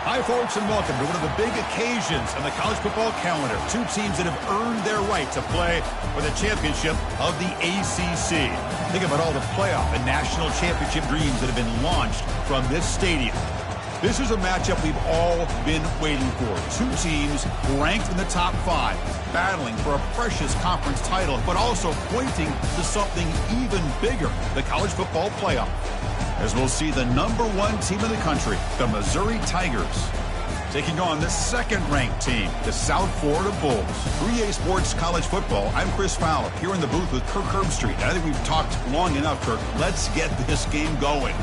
Hi, folks, and welcome to one of the big occasions on the college football calendar. Two teams that have earned their right to play for the championship of the ACC. Think about all the playoff and national championship dreams that have been launched from this stadium. This is a matchup we've all been waiting for. Two teams ranked in the top 5, battling for a precious conference title, but also pointing to something even bigger, the college football playoff. As we'll see the #1 team in the country, the Missouri Tigers, taking on the second-ranked team, the South Florida Bulls. 3A Sports College Football, I'm Chris Fowler, here in the booth with Kirk Herbstreit. And I think we've talked long enough, Kirk. Let's get this game going.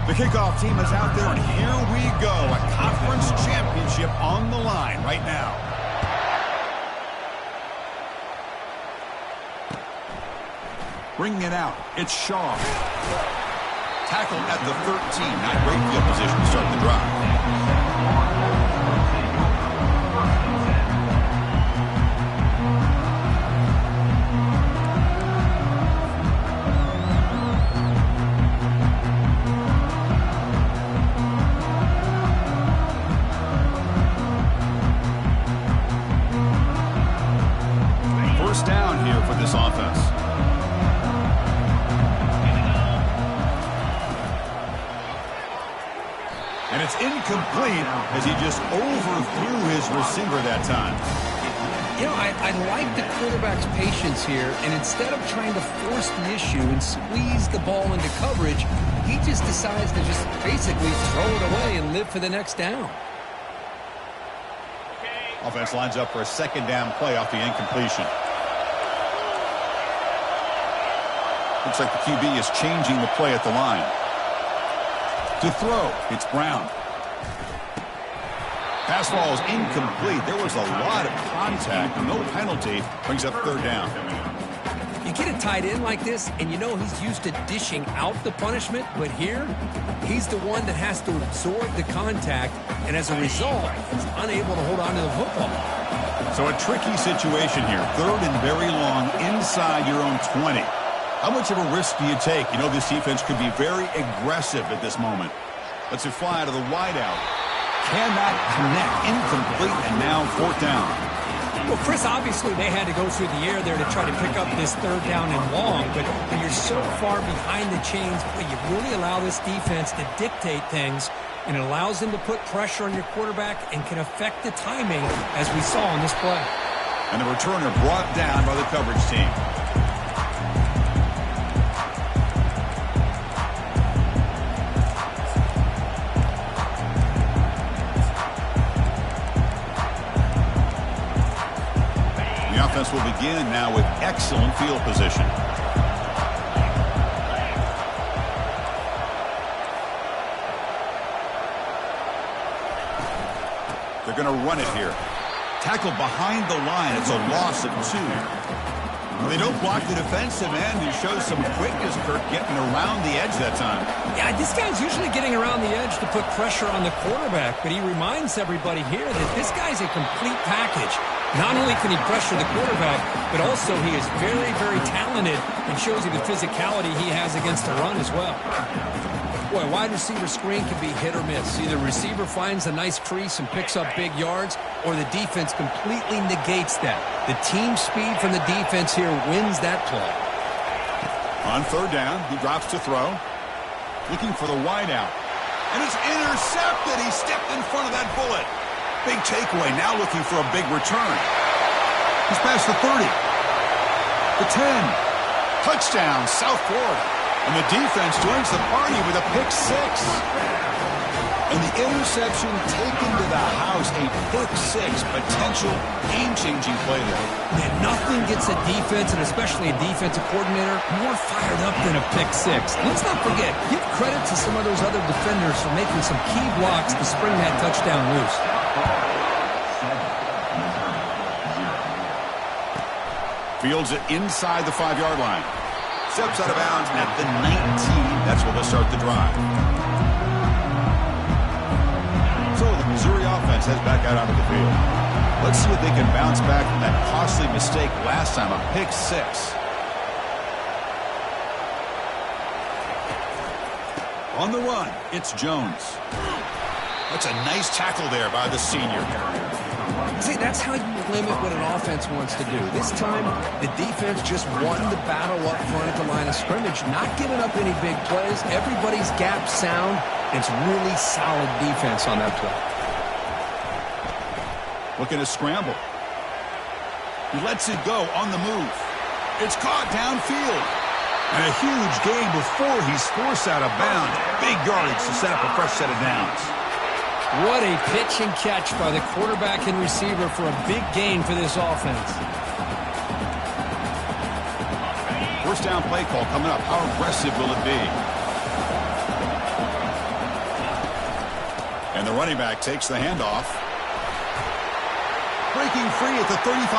The kickoff team is out there, and here we go. A conference championship on the line right now. Bringing it out, it's Shaw. Tackled at the 13. Not great field position to start the drive. Down here for this offense. And it's incomplete as he just overthrew his receiver that time. You know, I like the quarterback's patience here, and instead of trying to force the issue and squeeze the ball into coverage, he just decides to just basically throw it away and live for the next down. Offense lines up for a second down play off the incompletion. Looks like the QB is changing the play at the line. To throw, it's Brown. Pass ball is incomplete. There was a lot of contact. No penalty. Brings up third down. You get a tight end like this, and you know he's used to dishing out the punishment, but here, he's the one that has to absorb the contact, and as a result, he's unable to hold on to the football. So a tricky situation here. Third and very long inside your own 20. How much of a risk do you take? You know this defense could be very aggressive at this moment. Lets it fly to the wideout. Cannot connect. Incomplete, and now fourth down. Well, Chris, obviously they had to go through the air there to try to pick up this third down and long, but when you're so far behind the chains, you really allow this defense to dictate things, and it allows them to put pressure on your quarterback and can affect the timing, as we saw on this play. And the returner brought down by the coverage team. Offense will begin now with excellent field position. They're going to run it here. Tackled behind the line. It's a loss of 2. They don't block the defensive end, who shows some quickness, Kirk, getting around the edge that time. Yeah, this guy's usually getting around the edge to put pressure on the quarterback, but he reminds everybody here that this guy's a complete package. Not only can he pressure the quarterback, but also he is very, very talented and shows you the physicality he has against the run as well. Boy, wide receiver screen can be hit or miss. Either receiver finds a nice crease and picks up big yards, or the defense completely negates that. The team speed from the defense here wins that play. On third down, he drops to throw. Looking for the wideout. And it's intercepted. He stepped in front of that bullet. Big takeaway, now looking for a big return. He's past the 30. The 10. Touchdown, South Florida. And the defense joins the party with a pick 6. And the interception taken to the house, a pick-6, potential game-changing play there. Man, nothing gets a defense, and especially a defensive coordinator, more fired up than a pick-6. Let's not forget, give credit to some of those other defenders for making some key blocks to spring that touchdown loose. Fields it inside the 5-yard line. Steps out of bounds at the 19. That's where they'll start the drive. So the Missouri offense heads back out onto the field. Let's see if they can bounce back from that costly mistake last time, a pick-6. On the run, it's Jones. That's a nice tackle there by the senior. See, that's how you limit what an offense wants to do. This time, the defense just won the battle up front at the line of scrimmage, not giving up any big plays. Everybody's gap sound. It's really solid defense on that play. Looking to scramble. He lets it go on the move. It's caught downfield. And a huge gain before he's forced out of bounds. Big yardage to set up a fresh set of downs. What a pitch and catch by the quarterback and receiver for a big gain for this offense. First down play call coming up. How aggressive will it be? And the running back takes the handoff. Breaking free at the 35.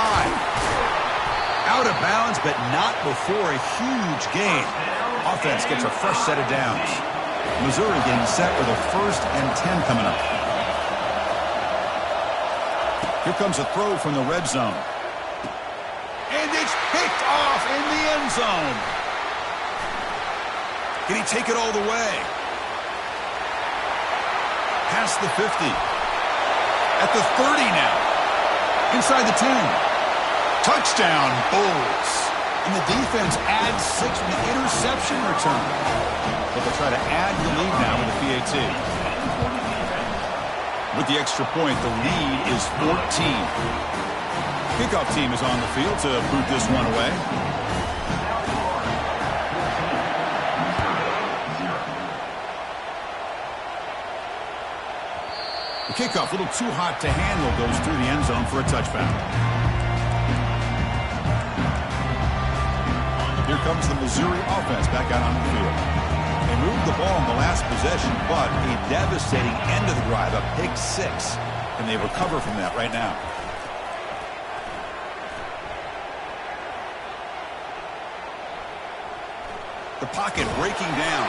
Out of bounds, but not before a huge gain. Offense gets a fresh set of downs. Missouri getting set with a 1st and 10 coming up. Here comes a throw from the red zone. And it's picked off in the end zone. Can he take it all the way? Past the 50. At the 30 now. Inside the 10. Touchdown, Bulls. And the defense adds 6 with the interception return. But they'll try to add the lead now with the PAT. With the extra point, the lead is 14. Kickoff team is on the field to boot this one away. The kickoff, a little too hot to handle, goes through the end zone for a touchback. Here comes the Missouri offense back out on the field. They moved the ball in the last possession, but a devastating end of the drive, a pick-6. And they recover from that right now. The pocket breaking down.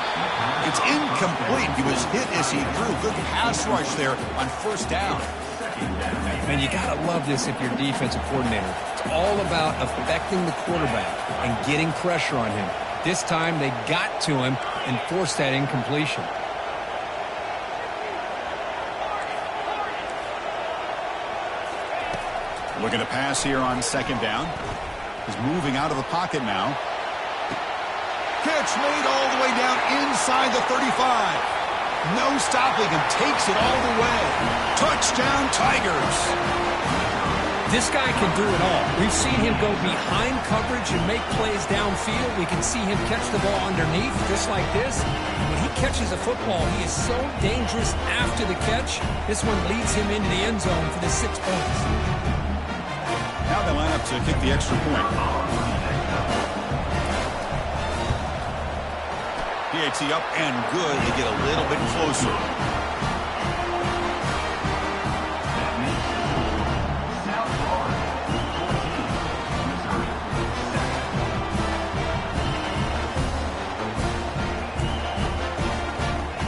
It's incomplete. He was hit as he threw. Good pass rush there on first down. Man, you got to love this if you're a defensive coordinator. It's all about affecting the quarterback and getting pressure on him. This time they got to him and forced that incompletion. Looking to pass here on 2nd down. He's moving out of the pocket now. Catch made all the way down inside the 35. No stopping him. Takes it all the way. Touchdown, Tigers. This guy can do it all. We've seen him go behind coverage and make plays downfield. We can see him catch the ball underneath, just like this. When he catches a football, he is so dangerous after the catch. This one leads him into the end zone for the 6 points. Now they line up to kick the extra point. PAT up and good. They get a little bit closer.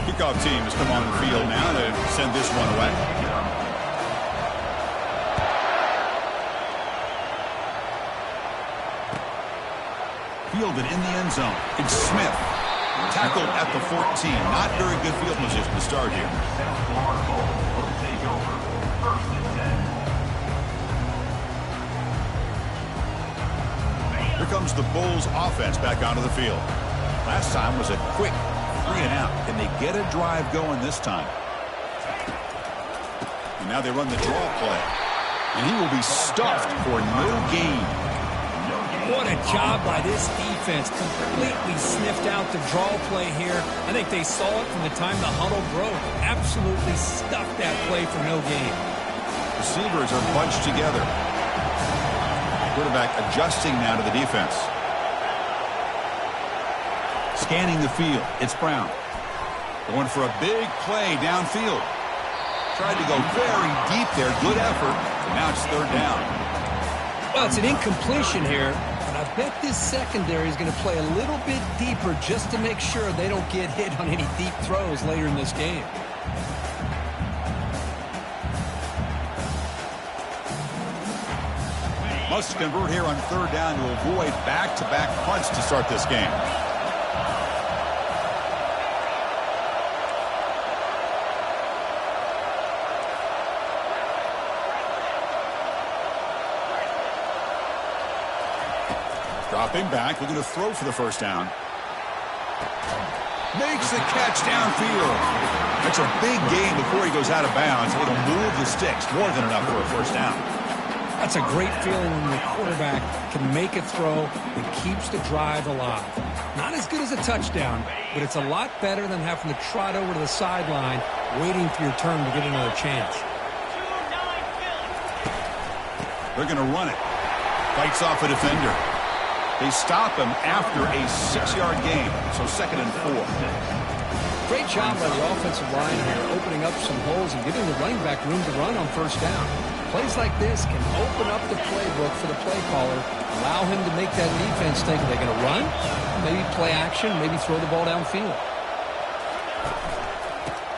Kickoff team has come on the field now to send this one away. Fielded in the end zone. It's Smith. Tackled at the 14. Not very good field position to start here. Here comes the Bulls offense back onto the field. Last time was a quick 3 and out. Can they get a drive going this time? And now they run the draw play. And he will be stuffed for no gain. What a job by this defense. Completely sniffed out the draw play here. I think they saw it from the time the huddle broke. Absolutely stuffed that play for no gain. Receivers are bunched together. Quarterback adjusting now to the defense. Scanning the field. It's Brown. Going for a big play downfield. Tried to go very deep there. Good effort. Now it's third down. Well, it's an incompletion here, but I bet this secondary is going to play a little bit deeper just to make sure they don't get hit on any deep throws later in this game. Must convert here on third down to avoid back-to-back punts to start this game. Dropping back, looking to throw for the first down. Makes the catch downfield. That's a big gain before he goes out of bounds. It'll move the sticks, more than enough for a first down. That's a great feeling when your quarterback can make a throw that keeps the drive alive. Not as good as a touchdown, but it's a lot better than having to trot over to the sideline, waiting for your turn to get another chance. They're going to run it. Fights off a defender. They stop him after a 6-yard gain, so 2nd and 4. Great job by the offensive line here, opening up some holes and giving the running back room to run on first down. Plays like this can open up the playbook for the play caller, allow him to make that defense think, are they going to run? Maybe play action, maybe throw the ball downfield.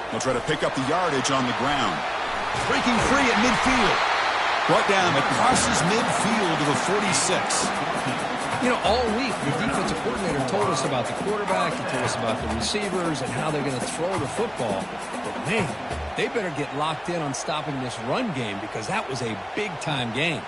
They'll try to pick up the yardage on the ground. Breaking free at midfield. Brought down across midfield to the 46. You know, all week, the defensive coordinator told us about the quarterback, he told us about the receivers and how they're going to throw the football. But, man, they better get locked in on stopping this run game because that was a big-time game.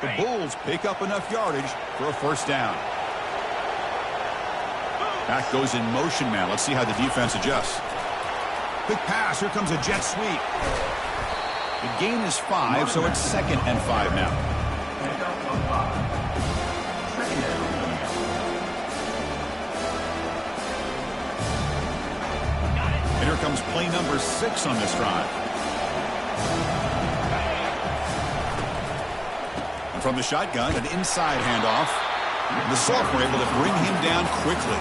The Bulls pick up enough yardage for a first down. Back goes in motion now. Let's see how the defense adjusts. Quick pass. Here comes a jet sweep. The gain is 5, so it's 2nd and 5 now. And here comes play number 6 on this drive. And from the shotgun, an inside handoff. The sophomore able to bring him down quickly.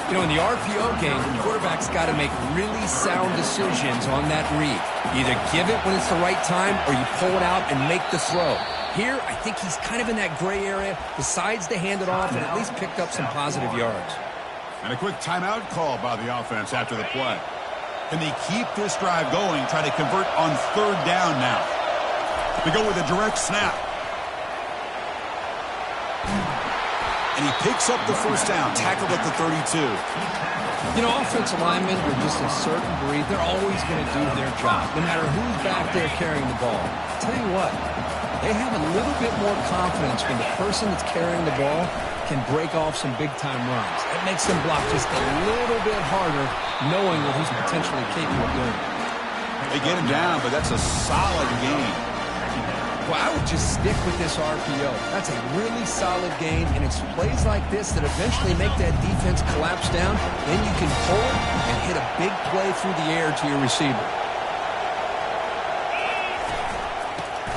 You know, in the RPO game, the quarterback's got to make really sound decisions on that read. Either give it when it's the right time or you pull it out and make the throw. Here, I think he's kind of in that gray area, decides to hand it off and at least picked up some positive yards. And a quick timeout call by the offense after the play. Can they keep this drive going, try to convert on third down now? They go with a direct snap. And he picks up the first down, tackled at the 32. You know, offensive linemen are just a certain breed. They're always going to do their job, no matter who's back there carrying the ball. I'll tell you what, they have a little bit more confidence when the person that's carrying the ball can break off some big-time runs. That makes them block just a little bit harder, knowing that he's potentially capable of doing it. They get him down, but that's a solid gain. Well, I would just stick with this RPO. That's a really solid game, and it's plays like this that eventually make that defense collapse down. Then you can pull it and hit a big play through the air to your receiver.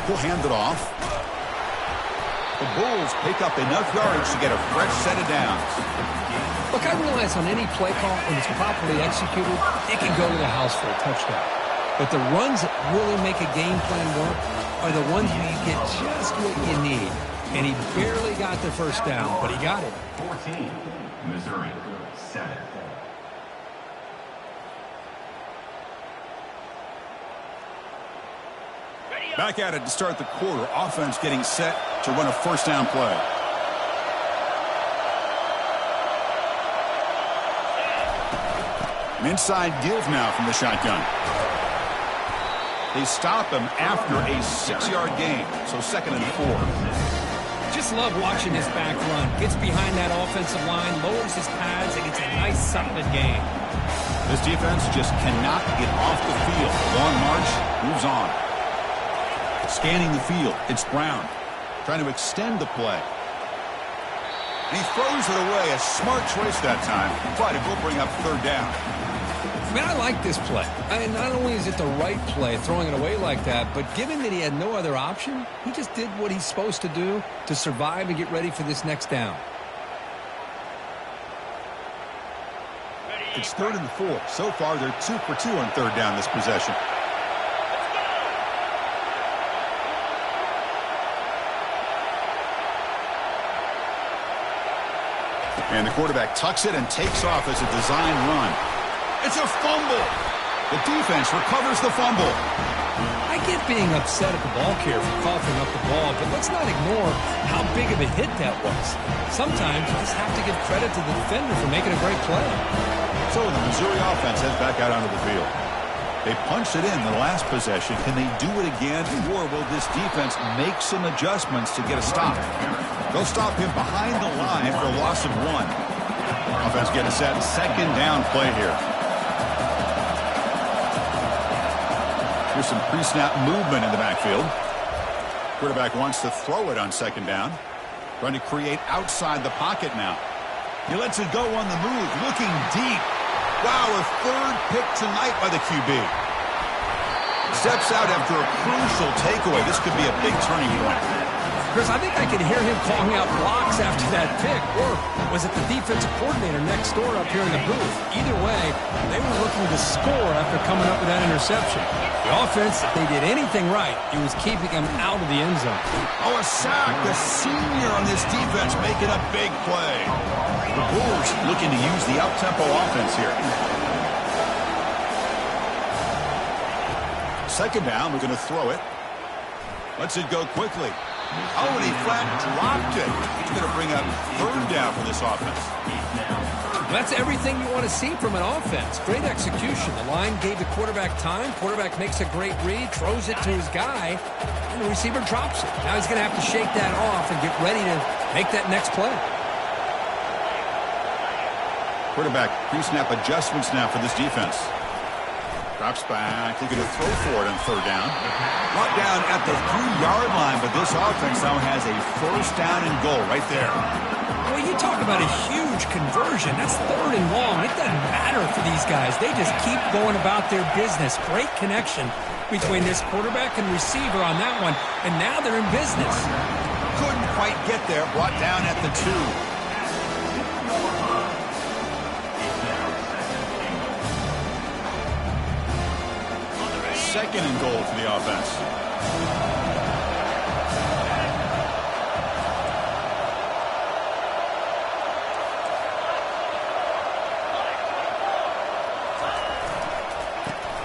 He'll hand it off. The Bulls pick up enough yardage to get a fresh set of downs. Look, I realize on any play call, when it's properly executed, it can go to the house for a touchdown. But the runs that really make a game plan work are the ones where you get just what you need. And he barely got the first down, but he got it. 14, Missouri, 7. Back at it to start the quarter. Offense getting set to run a first down play. An inside give now from the shotgun. They stop him after a 6-yard gain, so 2nd and 4. Just love watching this back run. Gets behind that offensive line, lowers his pads, and it's a nice, solid game. This defense just cannot get off the field. Long march, moves on. Scanning the field, it's Brown. Trying to extend the play. And he throws it away. A smart choice that time, but it will bring up third down. I mean, I like this play. Not only is it the right play, throwing it away like that, but given that he had no other option, he just did what he's supposed to do to survive and get ready for this next down. It's 3rd and 4. So far, they're 2 for 2 on third down this possession. And the quarterback tucks it and takes off as a design run. It's a fumble. The defense recovers the fumble. I get being upset at the ball carrier for coughing up the ball, but let's not ignore how big of a hit that was. Sometimes you just have to give credit to the defender for making a great play. So the Missouri offense heads back out onto the field. They punched it in the last possession. Can they do it again, or will this defense make some adjustments to get a stop? They'll stop him behind the line for a loss of 1. Offense getting set. Second down play here. Here's some pre-snap movement in the backfield. Quarterback wants to throw it on second down. Trying to create outside the pocket now. He lets it go on the move, looking deep. Wow, a third pick tonight by the QB. Steps out after a crucial takeaway. This could be a big turning point. Chris, I think I could hear him calling out blocks after that pick. Or was it the defensive coordinator next door up here in the booth? Either way, they were looking to score after coming up with that interception. The offense, if they did anything right, it was keeping him out of the end zone. Oh, a sack. The senior on this defense making a big play. The Bulls looking to use the up-tempo offense here. Second down, we're going to throw it. Lets it go quickly. Oh, and he flat dropped it. It's going to bring up third down for this offense. That's everything you want to see from an offense. Great execution. The line gave the quarterback time. Quarterback makes a great read, throws it to his guy, and the receiver drops it. Now he's going to have to shake that off and get ready to make that next play. Quarterback pre-snap adjustments now for this defense. Drops back. They're going to throw for it on third down. Brought down at the 3-yard line, but this offense now has a first down and goal right there. Well, you talk about a huge conversion. That's 3rd and long. It doesn't matter for these guys. They just keep going about their business. Great connection between this quarterback and receiver on that one, and now they're in business. Couldn't quite get there. Brought down at the 2. Second and goal for the offense.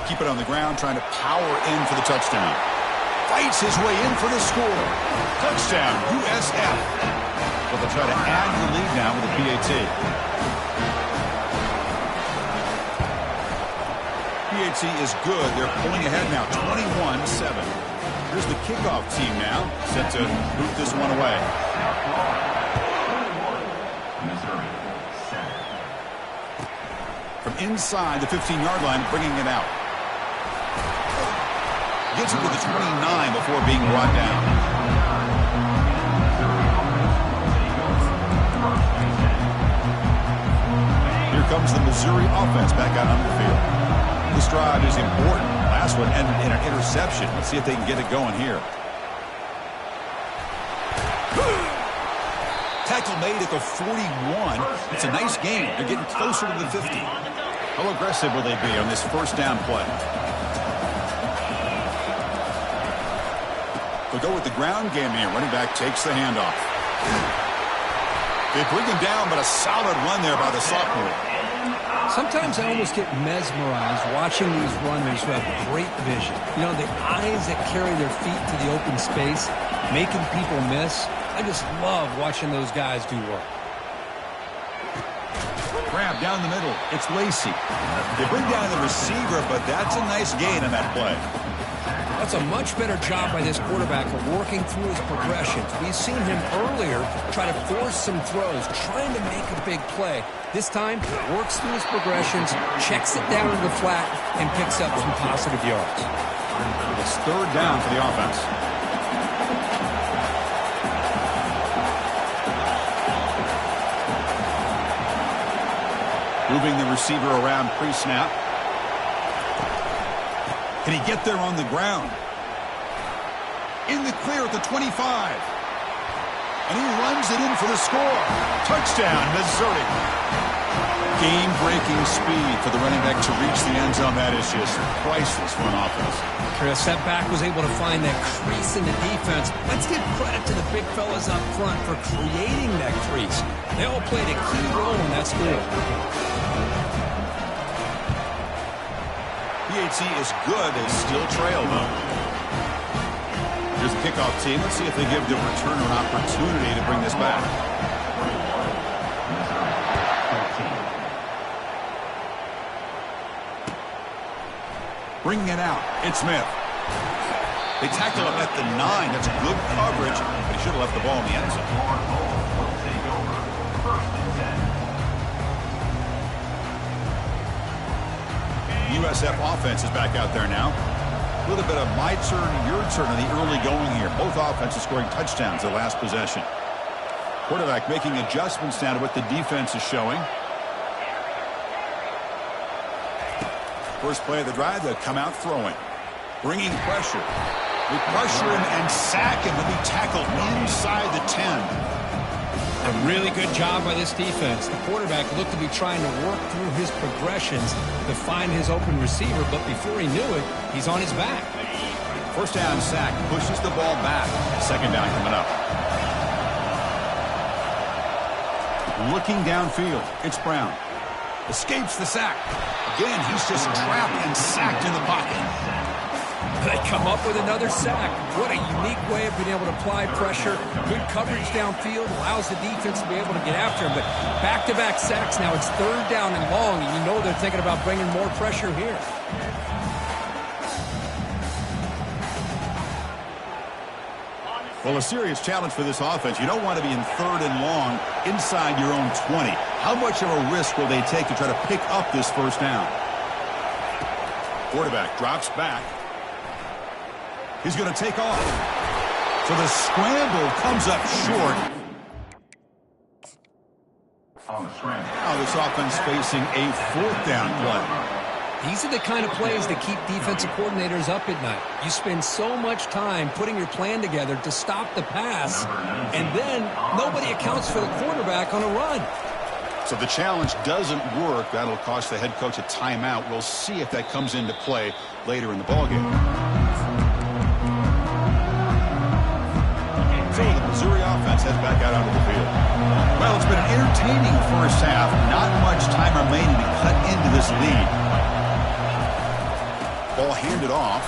Keep it on the ground, trying to power in for the touchdown. Fights his way in for the score. Touchdown, USF. But they'll try to add the lead now with a PAT. PAT is good. They're pulling ahead now, 21-7. Here's the kickoff team now, set to boot this one away. Missouri, 7. From inside the 15-yard line, bringing it out. Gets it to the 29 before being brought down. Here comes the Missouri offense back out on the field. This drive is important. Last one ended in an interception. Let's see if they can get it going here. Tackle made at the 41. It's a nice game. They're getting closer to the 50. How aggressive will they be on this first down play? They'll go with the ground game here. Running back takes the handoff. They bring him down, but a solid run there by the sophomore. Sometimes I almost get mesmerized watching these runners who have great vision. You know, the eyes that carry their feet to the open space, making people miss. I just love watching those guys do work. Grab down the middle. It's Lacey. They bring down the receiver, but that's a nice gain on that play. That's a much better job by this quarterback of working through his progressions. We've seen him earlier try to force some throws, trying to make a big play. This time, he works through his progressions, checks it down to the flat, and picks up some positive yards. It's third down for the offense. Moving the receiver around pre-snap. Can he get there on the ground? In the clear at the 25. And he runs it in for the score. Touchdown, Missouri. Game-breaking speed for the running back to reach the end zone. That is just priceless for an offense. Chris, that back was able to find that crease in the defense. Let's give credit to the big fellas up front for creating that crease. They all played a key role in that score. PHC is good. They still trail, though. Here's the kickoff team. Let's see if they give the returner an opportunity to bring this back. Bringing it out. It's Smith. They tackle him at the 9. That's good coverage. But he should have left the ball in the end zone. USF offense is back out there now. A little bit of my turn, your turn in the early going here. Both offenses scoring touchdowns their last possession. Quarterback making adjustments now to what the defense is showing. First play of the drive, they'll come out throwing. Bringing pressure. They pressure him and sack him and be tackled inside the 10. A really good job by this defense. The quarterback looked to be trying to work through his progressions to find his open receiver, but before he knew it, he's on his back. First down sack, pushes the ball back. Second down coming up. Looking downfield, it's Brown. Escapes the sack. Again, he's just trapped and sacked in the pocket. They come up with another sack. What a unique way of being able to apply pressure. Good coverage downfield allows the defense to be able to get after him. But back-to-back sacks now. It's third down and long, and you know they're thinking about bringing more pressure here. Well, a serious challenge for this offense. You don't want to be in third and long inside your own 20. How much of a risk will they take to try to pick up this first down? Quarterback drops back. He's going to take off. So the scramble comes up short. Now this offense facing a fourth down play. These are the kind of plays that keep defensive coordinators up at night. You spend so much time putting your plan together to stop the pass, and then nobody accounts for the quarterback on a run. So the challenge doesn't work. That'll cost the head coach a timeout. We'll see if that comes into play later in the ballgame. So the Missouri offense heads back out onto the field. Well, it's been an entertaining first half. Not much time remaining to cut into this lead. Ball handed off.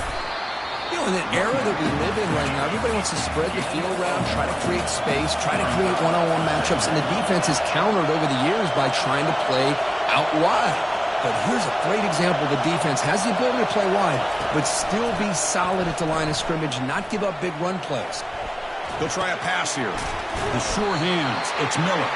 You know, in the era that we live in right now, everybody wants to spread the field around, try to create space, try to create one-on-one matchups, and the defense has countered over the years by trying to play out wide. But here's a great example. The defense has the ability to play wide, but still be solid at the line of scrimmage, not give up big run plays. They'll try a pass here. The sure hands. It's Miller.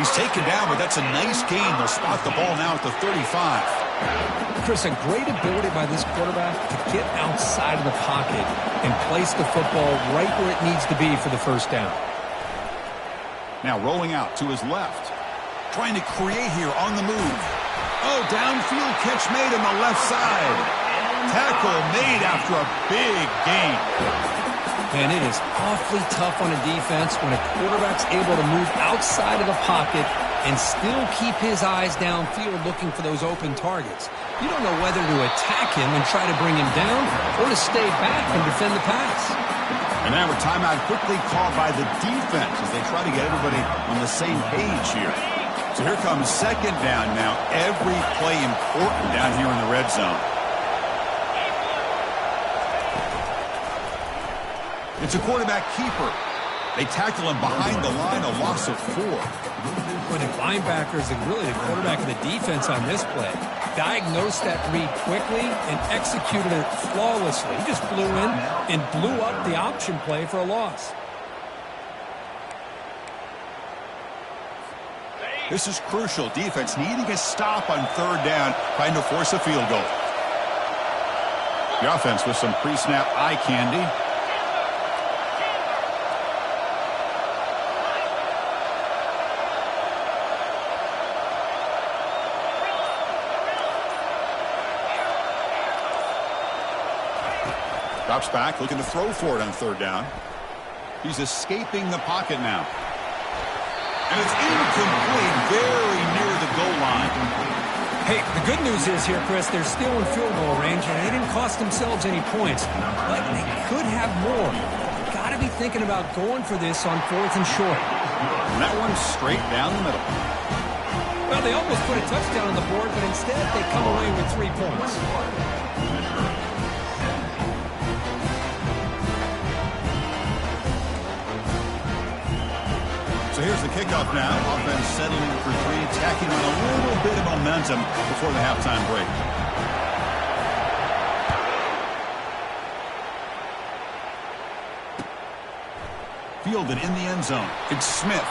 He's taken down, but that's a nice gain. They'll spot the ball now at the 35. Chris, a great ability by this quarterback to get outside of the pocket and place the football right where it needs to be for the first down. Now rolling out to his left. Trying to create here on the move. Oh, downfield catch made on the left side. Tackle made after a big gain. And it is awfully tough on a defense when a quarterback's able to move outside of the pocket and still keep his eyes downfield looking for those open targets. You don't know whether to attack him and try to bring him down or to stay back and defend the pass. And now a timeout quickly called by the defense as they try to get everybody on the same page here. So here comes second down now. Every play important down here in the red zone. It's a quarterback keeper. They tackle him behind the line, a loss of 4. When the linebackers and really the quarterback of the defense on this play, diagnosed that read quickly and executed it flawlessly. He just flew in and blew up the option play for a loss. This is crucial. Defense needing a stop on third down, trying to force a field goal. The offense with some pre-snap eye candy. Drops back, looking to throw for it on third down. He's escaping the pocket now. And it's incomplete, very near the goal line. Hey, the good news is here, Chris, they're still in field goal range, and they didn't cost themselves any points. But they could have more. Got to be thinking about going for this on 4th and short. And that one straight down the middle. Well, they almost put a touchdown on the board, but instead they come away with 3 points. So here's the kickoff now. Offense settling for 3, tacking on a little bit of momentum before the halftime break. Fielded in the end zone. It's Smith.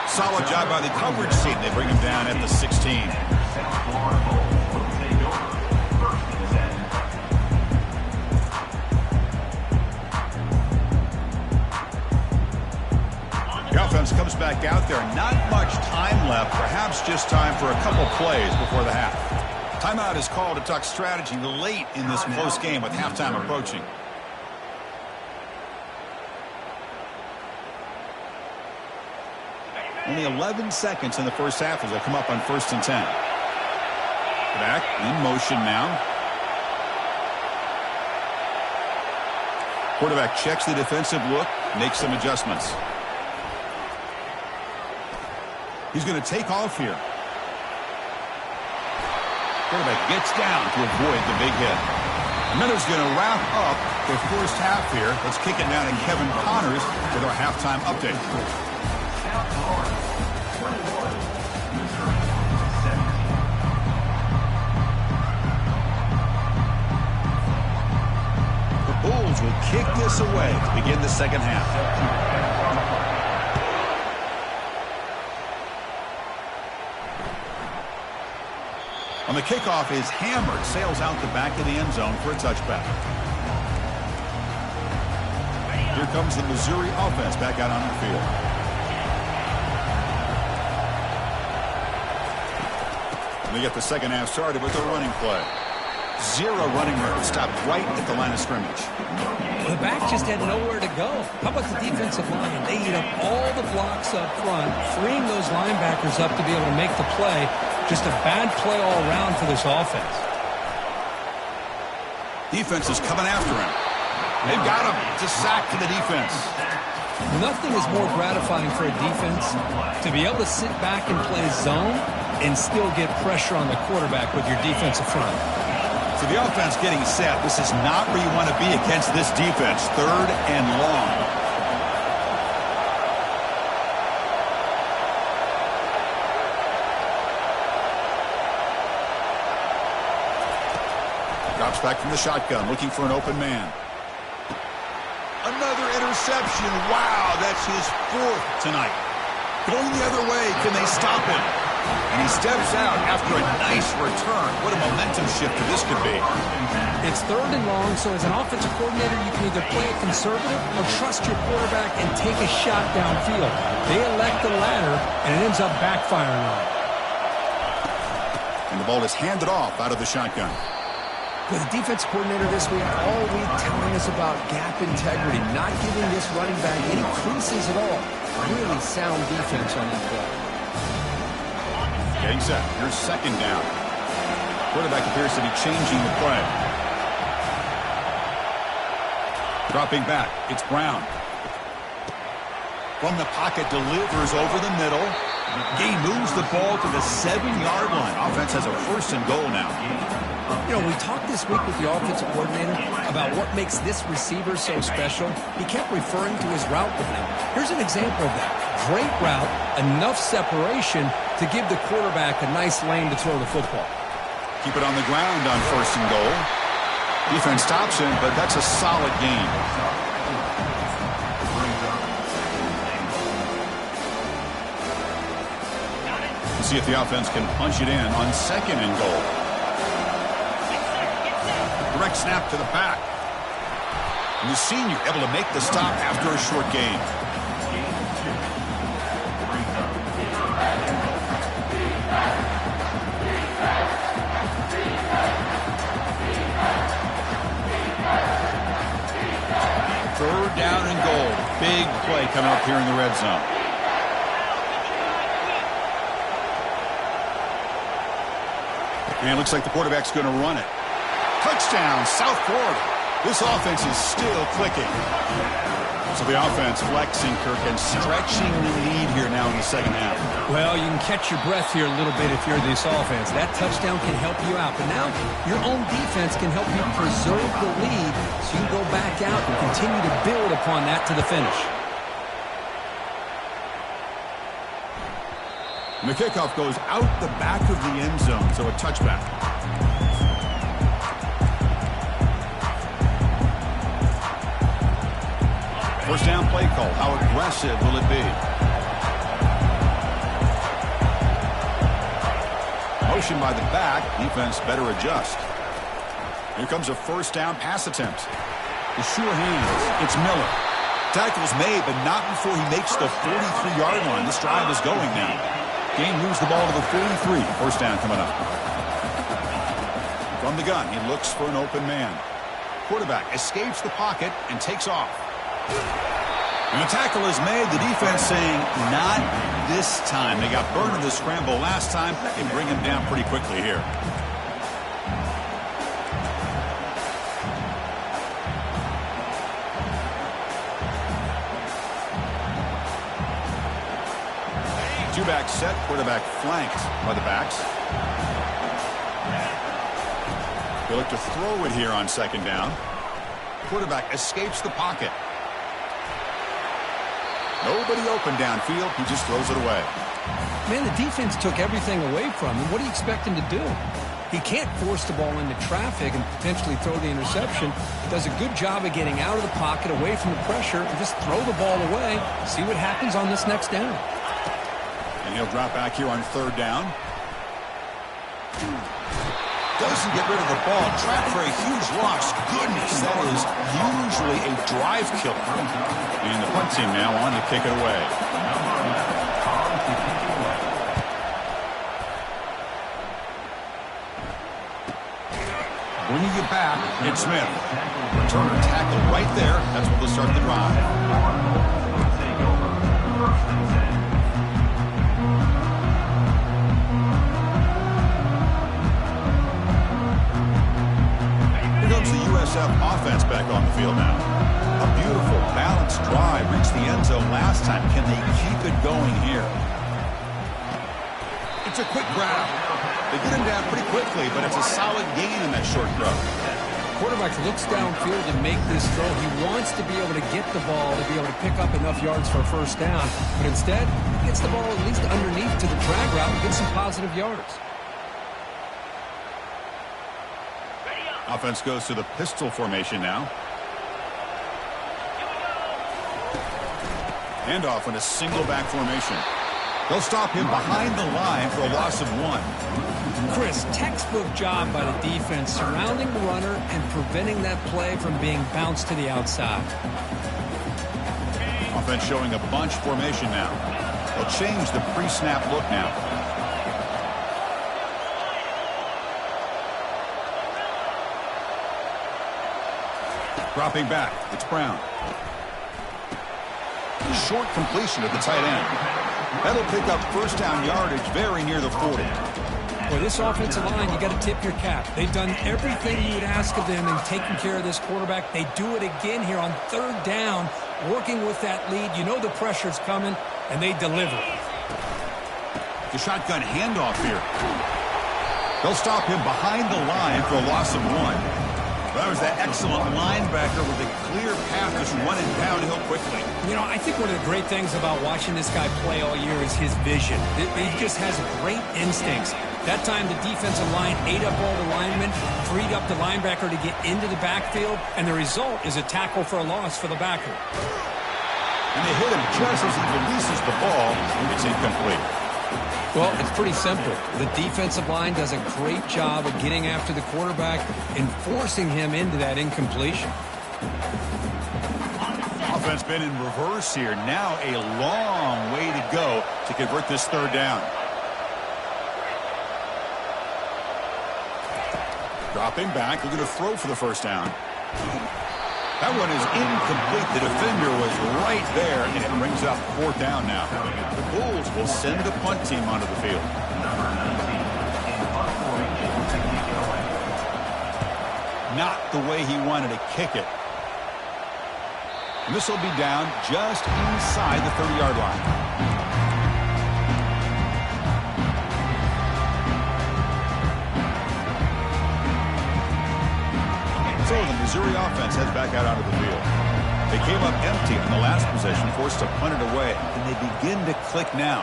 Solid job by the coverage team. They bring him down at the 16. The offense comes back out there. Not much time left. Perhaps just time for a couple plays before the half. Timeout is called to talk strategy late in this close game with halftime approaching. Only 11 seconds in the first half as they come up on 1st and 10. Back in motion now. Quarterback checks the defensive look, makes some adjustments. He's going to take off here. Quarterback gets down to avoid the big hit. And then it's going to wrap up the first half here. Let's kick it down to Kevin Connors with our halftime update. The Bulls will kick this away to begin the second half. On the kickoff is hammered, sails out the back of the end zone for a touchback. Here comes the Missouri offense back out on the field. And they get the second half started with a running play. 0 running room, stopped right at the line of scrimmage. The back just had nowhere to go. How about the defensive line? They eat up all the blocks up front, freeing those linebackers up to be able to make the play. Just a bad play all around for this offense. Defense is coming after him. They've got him. It's a sack to the defense. Nothing is more gratifying for a defense to be able to sit back and play zone and still get pressure on the quarterback with your defensive front. So the offense getting set. This is not where you want to be against this defense. 3rd and long. Drops back from the shotgun, looking for an open man. Another interception. Wow, that's his 4th tonight. Going the other way, can they stop him? And he steps out after a nice return. What a momentum shifter this could be. It's 3rd and long, so as an offensive coordinator, you can either play it conservative or trust your quarterback and take a shot downfield. They elect the latter, and it ends up backfiring on them. And the ball is handed off out of the shotgun. With the defense coordinator this week, all week telling us about gap integrity, not giving this running back any creases at all. Really sound defense on that play. Getting set. Here's 2nd down. Quarterback appears to be changing the play. Dropping back. It's Brown. From the pocket, delivers over the middle. He moves the ball to the 7-yard line. Offense has a 1st and goal now. You know, we talked this week with the offensive coordinator about what makes this receiver so special. He kept referring to his route running. Here's an example of that. Great route, enough separation to give the quarterback a nice lane to throw the football. Keep it on the ground on 1st and goal. Defense stops him, but that's a solid gain. Let's see if the offense can punch it in on 2nd and goal. Direct snap to the back. And the senior able to make the stop after a short gain. Third down and goal. Big play coming up here in the red zone. And it looks like the quarterback's going to run it. Touchdown, South Florida. This offense is still clicking. So the offense flexing, Kirk, and stretching the lead here now in the 2nd half. Well, you can catch your breath here a little bit if you're this offense. That touchdown can help you out. But now your own defense can help you preserve the lead so you can go back out and continue to build upon that to the finish. And the kickoff goes out the back of the end zone, so a touchback. First down play call. How aggressive will it be? Motion by the back. Defense better adjust. Here comes a first down pass attempt. The sure hands. It's Miller. Tackle's made, but not before he makes the 43-yard line. This drive is going now. Gain moves the ball to the 43. First down coming up. From the gun, he looks for an open man. Quarterback escapes the pocket and takes off. And the tackle is made. The defense saying, not this time. They got burned in the scramble last time. They bring him down pretty quickly here. Two-back set, quarterback flanked by the backs. They look to throw it here on 2nd down. Quarterback escapes the pocket. Nobody open downfield. He just throws it away. Man, the defense took everything away from him. What do you expect him to do? He can't force the ball into traffic and potentially throw the interception. Does a good job of getting out of the pocket, away from the pressure, and just throw the ball away. See what happens on this next down. And he'll drop back here on 3rd down. Doesn't get rid of the ball. Trapped for a huge loss. Goodness, that is usually a drive killer. And the punt team now on to kick it away. Bringing you back, it's Smith. Returner tackle right there. That's what will start the drive. The USF offense back on the field now. A beautiful, balanced drive. Reached the end zone last time. Can they keep it going here? It's a quick grab. They get him down pretty quickly, but it's a solid gain in that short throw. Quarterback looks downfield and make this throw. He wants to be able to get the ball to be able to pick up enough yards for a first down. But instead, he gets the ball at least underneath to the drag route and gets some positive yards. Offense goes to the pistol formation now. Handoff in a single back formation. They'll stop him behind the line for a loss of 1. Chris, textbook job by the defense surrounding the runner and preventing that play from being bounced to the outside. Offense showing a bunch formation now. They'll change the pre-snap look now. Dropping back, it's Brown. Short completion at the tight end. That'll pick up first down yardage very near the 40. For this offensive line, you got to tip your cap. They've done everything you would ask of them in taking care of this quarterback. They do it again here on 3rd down, working with that lead. You know the pressure's coming, and they deliver. The shotgun handoff here. They'll stop him behind the line for a loss of 1. That was that excellent linebacker with a clear path just running downhill quickly. You know, I think one of the great things about watching this guy play all year is his vision. He just has great instincts. That time, the defensive line ate up all the linemen, freed up the linebacker to get into the backfield, and the result is a tackle for a loss for the backer. And they hit him just as he releases the ball. It's incomplete. Well, it's pretty simple. The defensive line does a great job of getting after the quarterback and forcing him into that incompletion. Offense been in reverse here. Now a long way to go to convert this third down. Dropping back, looking to throw for the first down. That one is incomplete. The defender was right there, and it brings up fourth down now. The Bulls will send the punt team onto the field. Not the way he wanted to kick it. And this will be down just inside the 30-yard line. So the Missouri offense heads back out onto the field. They came up empty on the last possession, forced to punt it away. And they begin to click now.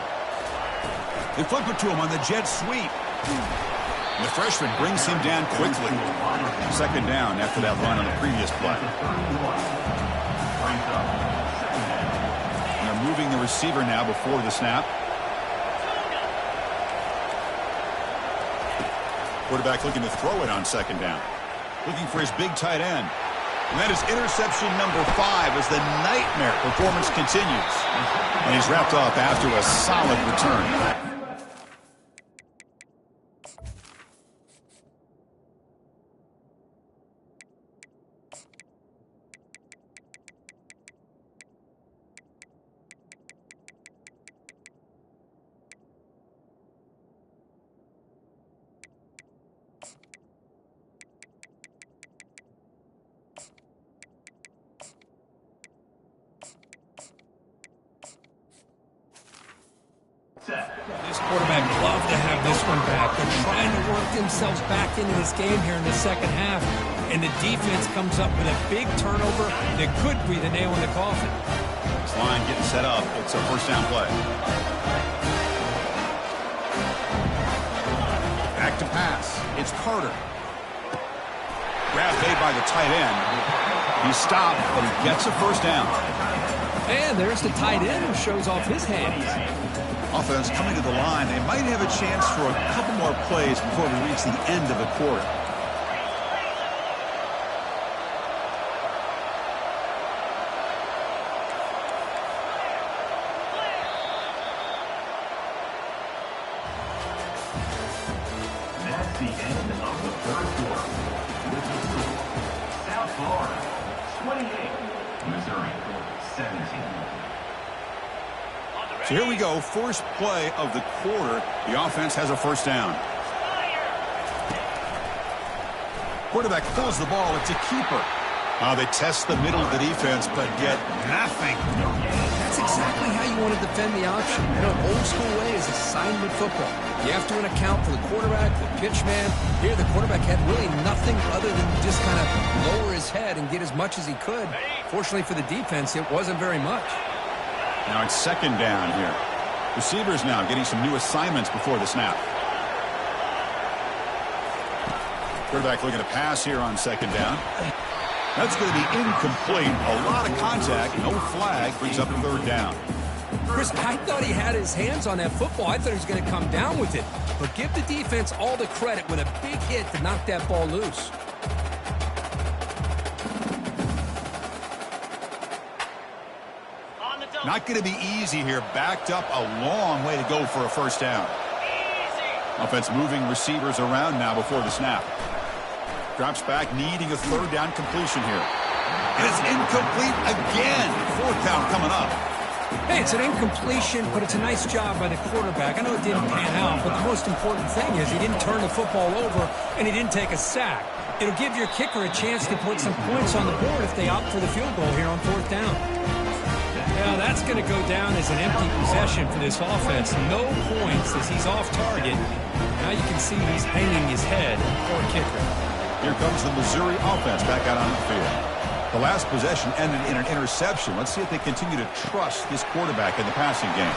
They flip it to him on the jet sweep. And the freshman brings him down quickly. Second down after that run on the previous play. And they're moving the receiver now before the snap. Quarterback looking to throw it on second down. Looking for his big tight end. And that is interception number 5 as the nightmare performance continues. And he's wrapped up after a solid return. This quarterback loved to have this one back. They're trying to work themselves back into this game here in the second half. And the defense comes up with a big turnover that could be the nail in the coffin. This line getting set up. It's a first down play. Back to pass. It's Carter. Grab made by the tight end. He stopped, but he gets a first down. And there's the tight end who shows off his hands. Offense coming to the line. They might have a chance for a couple more plays before we reach the end of the quarter. That's the end of the third quarter. With the score, South Florida 28, Missouri 17. So here we go, first play of the quarter. The offense has a first down. Quarterback pulls the ball. It's a keeper. They test the middle of the defense, but get nothing. That's exactly how you want to defend the option. In an old-school way is assignment football. You have to account for the quarterback, the pitch man. Here, the quarterback had really nothing other than just kind of lower his head and get as much as he could. Fortunately for the defense, it wasn't very much. Now it's second down here. Receivers now getting some new assignments before the snap. Quarterback looking to pass here on second down. That's going to be incomplete. A lot of contact. No flag. Brings up a third down. Chris, I thought he had his hands on that football. I thought he was going to come down with it. But give the defense all the credit with a big hit to knock that ball loose. Not going to be easy here. Backed up a long way to go for a first down. Offense moving receivers around now before the snap. Drops back, needing a third down completion here. And it's incomplete again. Fourth down coming up. Hey, it's an incompletion, but it's a nice job by the quarterback. I know it didn't pan out, but the most important thing is he didn't turn the football over and he didn't take a sack. It'll give your kicker a chance to put some points on the board if they opt for the field goal here on fourth down. Yeah, that's going to go down as an empty possession for this offense. No points as he's off target. Now you can see he's hanging his head. Poor kicker. Here comes the Missouri offense back out on the field. The last possession ended in an interception. Let's see if they continue to trust this quarterback in the passing game.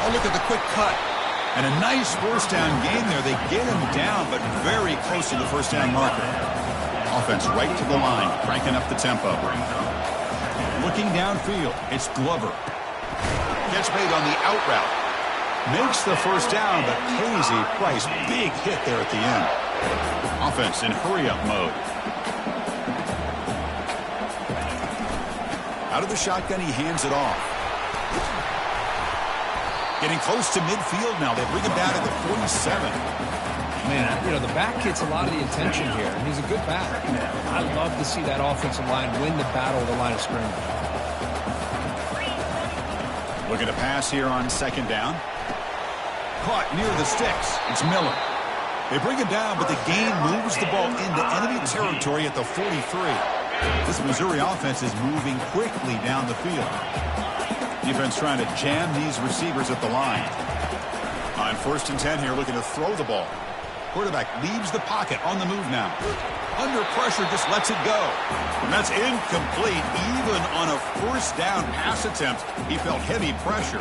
Oh, look at the quick cut. And a nice first down gain there. They get him down, but very close to the first down marker. Offense right to the line, cranking up the tempo. Looking downfield, it's Glover. Gets made on the out route. Makes the first down, but pays a price. Big hit there at the end. Offense in hurry-up mode. Out of the shotgun, he hands it off. Getting close to midfield now. They bring him down at the 47. Man, you know, the back gets a lot of the attention here, and he's a good back. I love to see that offensive line win the battle of the line of scrimmage. Looking to pass here on second down. Caught near the sticks. It's Miller. They bring him down, but the gain moves the ball into enemy territory at the 43. This Missouri offense is moving quickly down the field. Defense trying to jam these receivers at the line. On 1st and 10 here, looking to throw the ball. Quarterback leaves the pocket on the move now. Under pressure, just lets it go. And that's incomplete. Even on a first down pass attempt, he felt heavy pressure.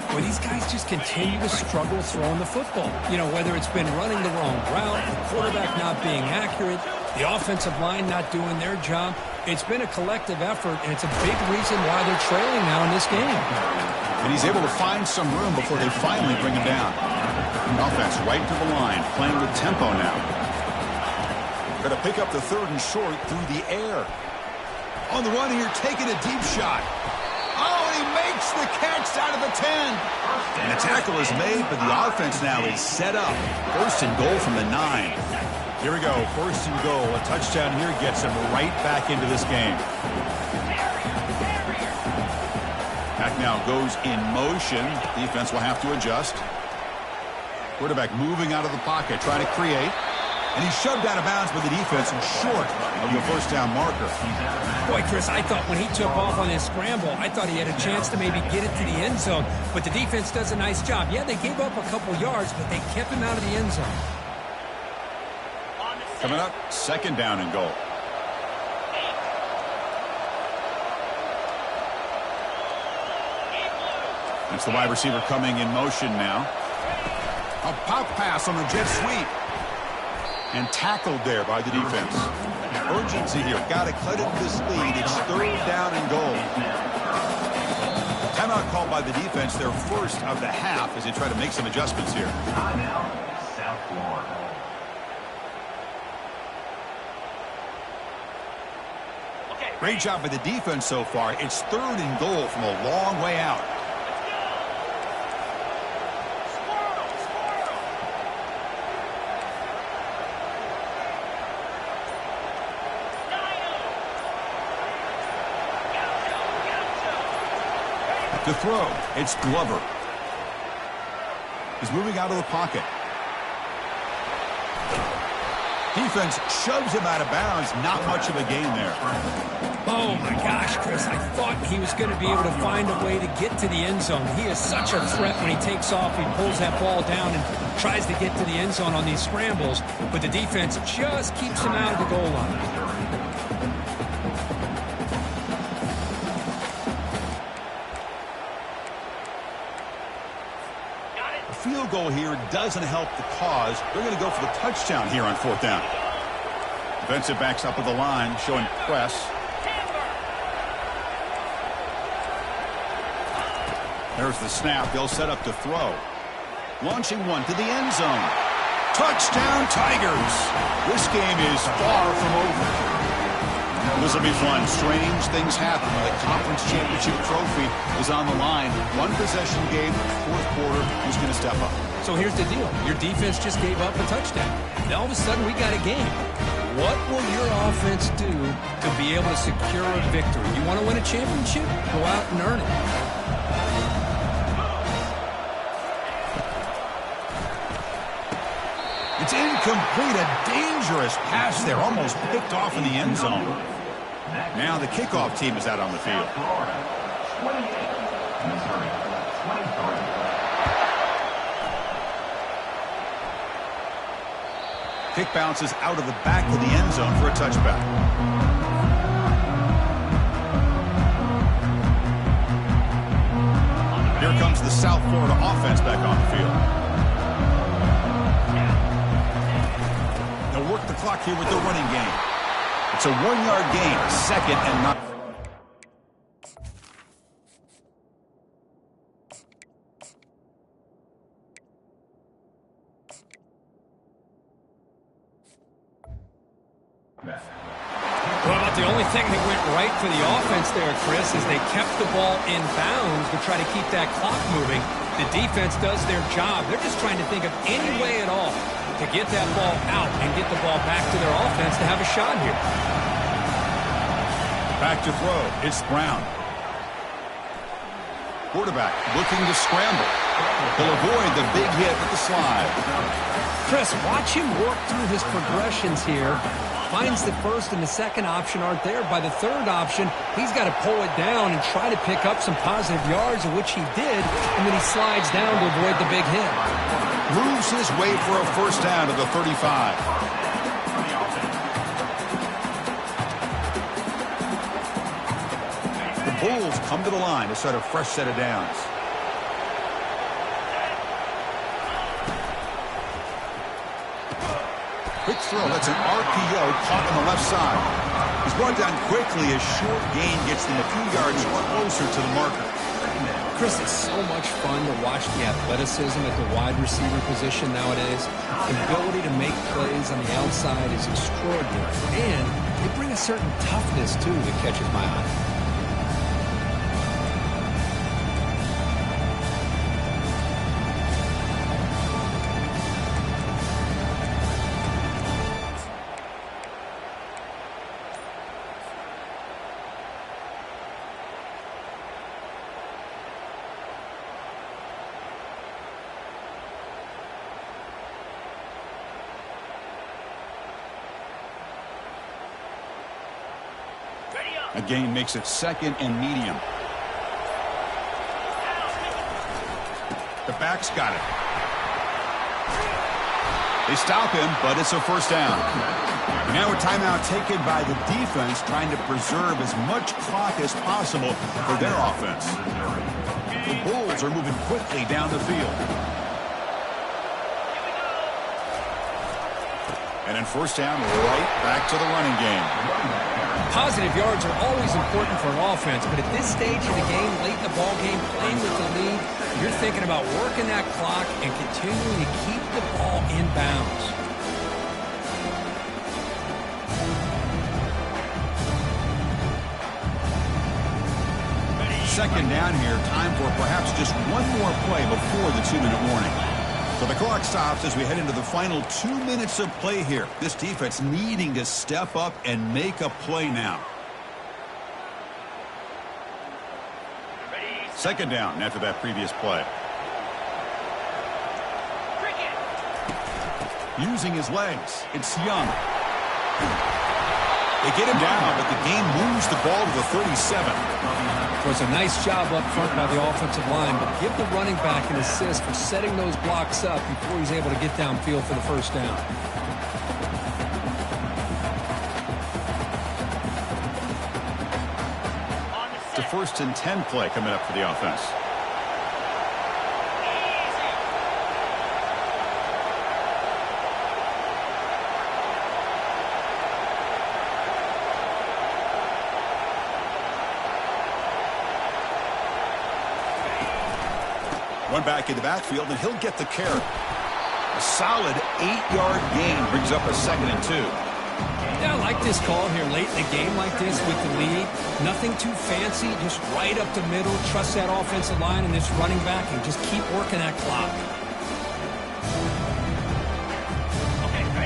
Well, these guys just continue to struggle throwing the football. You know, whether it's been running the wrong route, the quarterback not being accurate, the offensive line not doing their job. It's been a collective effort, and it's a big reason why they're trailing now in this game. And he's able to find some room before they finally bring him down. Offense right to the line, playing with tempo now. Going to pick up the 3rd and short through the air. On the run here, taking a deep shot. Oh, and he makes the catch out of the 10. And the tackle is made, but the offense now is set up. 1st and goal from the 9. Here we go, 1st and goal. A touchdown here gets him right back into this game. Back now goes in motion. Defense will have to adjust. Quarterback moving out of the pocket, trying to create. And he's shoved out of bounds by the defense and short of the first down marker. Boy, Chris, I thought when he took off on his scramble, I thought he had a chance to maybe get it to the end zone. But the defense does a nice job. Yeah, they gave up a couple yards, but they kept him out of the end zone. Coming up, 2nd down and goal. It's the wide receiver coming in motion now. A pop pass on the jet sweep. And tackled there by the defense. Urgency here. Got to cut into this lead. It's 3rd down and goal. Timeout called by the defense. Their first of the half as they try to make some adjustments here. Timeout, South Florida. Great job by the defense so far. It's 3rd and goal from a long way out. To throw, it's Glover. He's moving out of the pocket. Defense shoves him out of bounds. Not much of a gain there. Oh, my gosh, Chris. I thought he was going to be able to find a way to get to the end zone. He is such a threat when he takes off. He pulls that ball down and tries to get to the end zone on these scrambles. But the defense just keeps him out of the goal line. Field goal here doesn't help the cause. They're going to go for the touchdown here on 4th down. Defensive backs up with the line, showing press. There's the snap. They'll set up to throw. Launching one to the end zone. Touchdown, Tigers. This game is far from over. This will be fun. Strange things happen when the conference championship trophy is on the line. One possession game, 4th quarter. Who's going to step up? So here's the deal. Your defense just gave up a touchdown. Now all of a sudden we got a game. What will your offense do to be able to secure a victory? You want to win a championship? Go out and earn it. It's incomplete. A dangerous pass there. Almost picked off in the end zone. Now the kickoff team is out on the field. Florida, 28. Missouri, 23. Kick bounces out of the back of the end zone for a touchback. Here comes the South Florida offense back on the field. clock here with the running game. It's a 1-yard gain, 2nd and 9. Well, about the only thing that went right for the offense there, Chris, is they kept the ball in bounds to try to keep that clock moving. The defense does their job. They're just trying to think of any way at all to get that ball out and get the ball back to their offense to have a shot here. Back to throw. It's Brown. Quarterback looking to scramble. He'll avoid the big hit with the slide. Chris, watch him work through his progressions here. Finds the first and the second option aren't there. By the third option, he's got to pull it down and try to pick up some positive yards, of which he did, and then he slides down to avoid the big hit. Moves his way for a first down to the 35. The Bulls come to the line to start a fresh set of downs. Quick throw, that's an RPO caught on the left side. He's brought down quickly. A short gain gets them a few yards closer to the marker. Chris, it's so much fun to watch the athleticism at the wide receiver position nowadays. The ability to make plays on the outside is extraordinary. And they bring a certain toughness, too, that catches my eye. A gain makes it 2nd and medium. The back's got it. They stop him, but it's a first down. Now a timeout taken by the defense, trying to preserve as much clock as possible for their offense. The Bulls are moving quickly down the field. And then first down, right back to the running game. Positive yards are always important for an offense, but at this stage of the game, late in the ball game, playing with the lead, you're thinking about working that clock and continuing to keep the ball in bounds. Second down here, time for perhaps just one more play before the 2-minute warning. So the clock stops as we head into the final 2 minutes of play here. This defense needing to step up and make a play now. Second down after that previous play. Using his legs, it's Young. They get him down, but the game moves the ball to the 37. It was a nice job up front by the offensive line, but give the running back an assist for setting those blocks up before he's able to get downfield for the first down. The 1st and 10 play coming up for the offense. One back in the backfield, and he'll get the carry. A solid 8-yard gain brings up a 2nd and 2. Yeah, I like this call here late in a game like this with the lead. Nothing too fancy, just right up the middle. Trust that offensive line and this running back and just keep working that clock.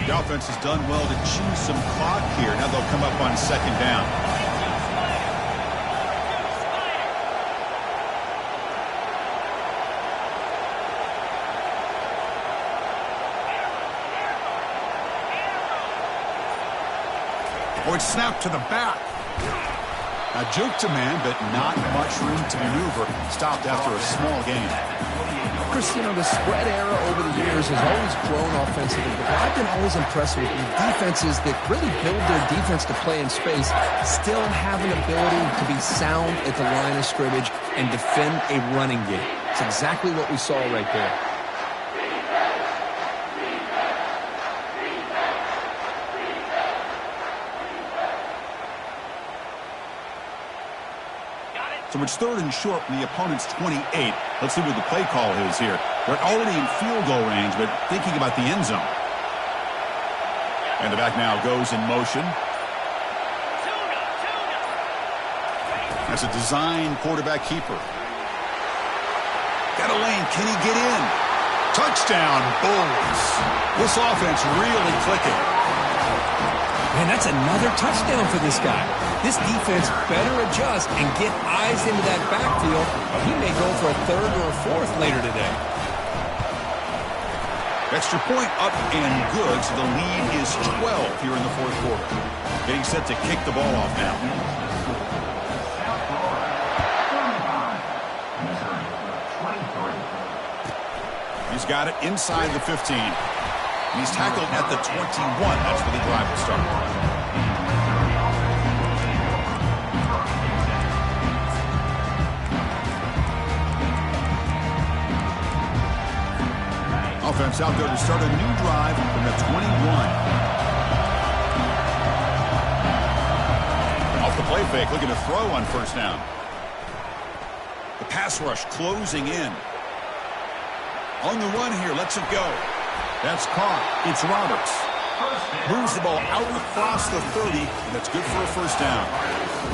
The offense has done well to chew some clock here. Now they'll come up on 2nd down. Oh, it's snapped to the back. Now, juke to man, but not much room to maneuver. Stopped after a small gain. Chris, you know, the spread era over the years has always grown offensively, but what I've been always impressed with is defenses that really build their defense to play in space still have an ability to be sound at the line of scrimmage and defend a running game. It's exactly what we saw right there. So it's 3rd and short from the opponent's 28. Let's see what the play call is here. They're already in field goal range, but thinking about the end zone. And the back now goes in motion. That's a design quarterback keeper. Got a lane. Can he get in? Touchdown, Bulls. This offense really clicking. Man, that's another touchdown for this guy. This defense better adjust and get eyes into that backfield, or he may go for a 3rd or a 4th later today. Extra point up and good, so the lead is 12 here in the 4th quarter. Getting set to kick the ball off now. He's got it inside the 15. And he's tackled at the 21. That's where the drive will start. Offense out there to start a new drive from the 21. Off the play fake, looking to throw on 1st down. The pass rush closing in. On the run here, lets it go. That's caught. It's Roberts. Moves the ball out across the 30, and that's good for a 1st down.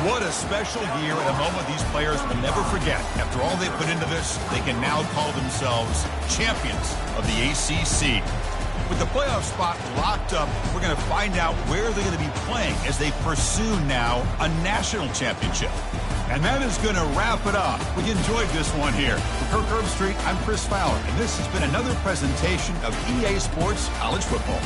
What a special year and a moment these players will never forget. After all they put into this, they can now call themselves champions of the ACC. With the playoff spot locked up, we're going to find out where they're going to be playing as they pursue now a national championship. And that is going to wrap it up. We enjoyed this one here. For Kirk Herbstreit, I'm Chris Fowler, and this has been another presentation of EA Sports College Football.